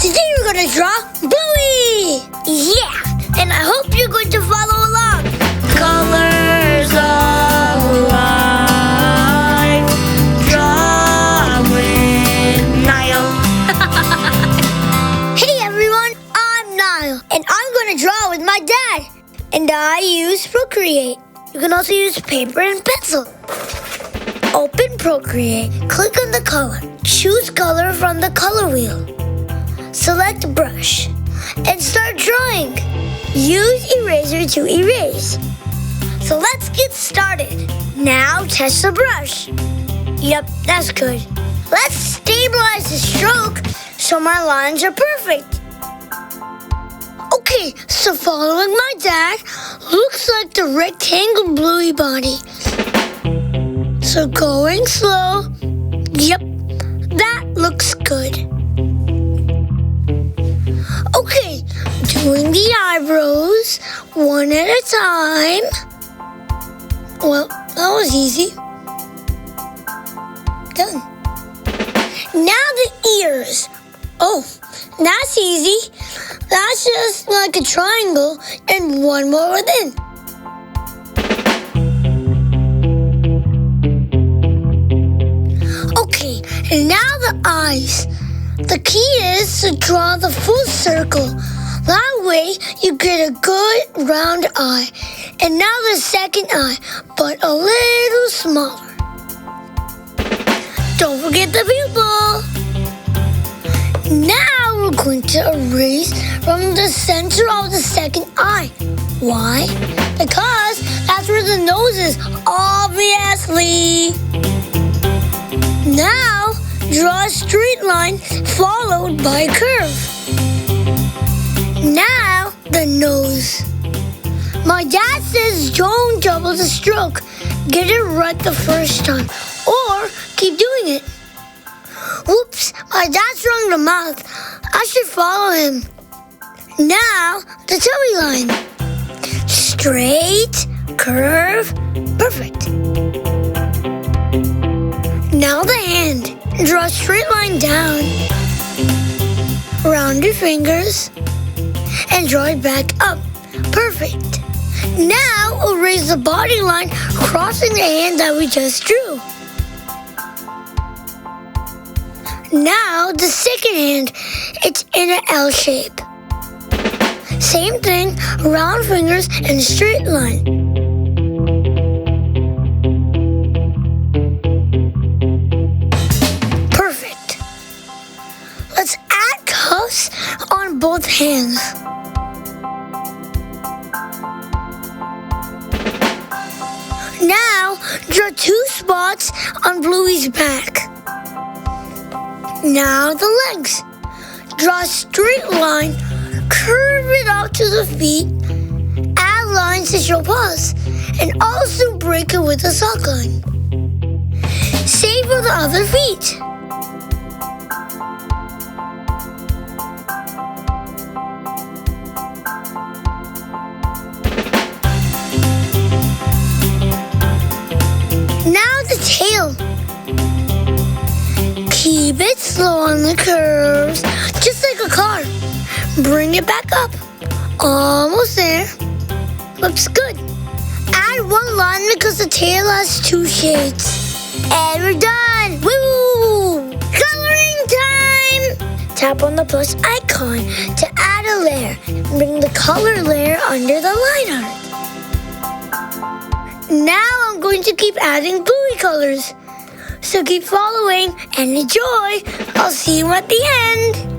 Today we're going to draw Bluey! Yeah, and I hope you're going to follow along. Colors of life, drawing Nyle. Hey everyone, I'm Nyle, and I'm going to draw with my dad. And I use Procreate. You can also use paper and pencil. Open Procreate, click on the color. Choose color from the color wheel. Select brush and start drawing. Use eraser to erase. So let's get started. Now test the brush. Yep, that's good. Let's stabilize the stroke so my lines are perfect. Okay, so following my dad, looks like the rectangle Bluey body. So going slow. Yep, that looks good. Okay, doing the eyebrows one at a time. Well, that was easy. Done. Now the ears. Oh, that's easy. That's just like a triangle and one more within. Okay, and now the eyes. The key is to draw the full circle. That way you get a good round eye. And now the second eye, but a little smaller. Don't forget the pupil. Now we're going to erase from the center of the second eye. Why? Because that's where the nose is, obviously. Now, draw a straight line followed by a curve. Now, the nose. My dad says don't double the stroke. Get it right the first time, or keep doing it. Whoops, my dad's drawing the mouth. I should follow him. Now, the tummy line. Straight, curve, perfect. Now the hand. Draw a straight line down. Round your fingers. And draw it back up. Perfect. Now erase the body line crossing the hand that we just drew. Now the second hand. It's in an L shape. Same thing, round fingers and straight line. Let's add cuffs on both hands. Now, draw 2 spots on Bluey's back. Now the legs. Draw a straight line, curve it out to the feet, add lines to show paws, and also break it with a sock line. Same for the other feet. Now the tail. Keep it slow on the curves, just like a car. Bring it back up. Almost there. Looks good. Add one line because the tail has 2 shades. And we're done. Woo! Coloring time! Tap on the plus icon to add a layer. Bring the color layer under the line art. Now I'm going to keep adding Bluey colors. So keep following and enjoy. I'll see you at the end.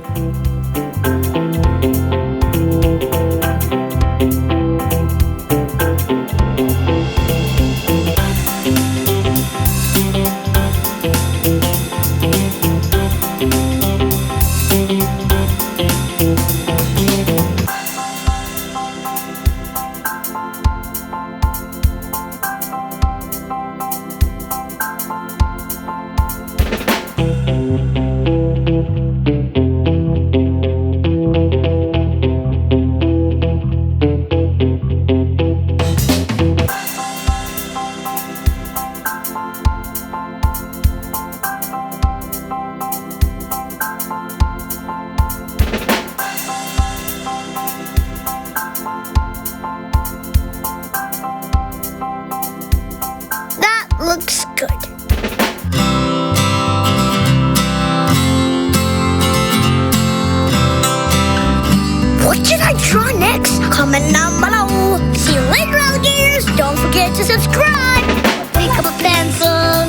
I draw next? Comment down below. See you later, alligators. Don't forget to subscribe. Pick up a pencil.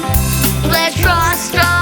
Let's draw a star.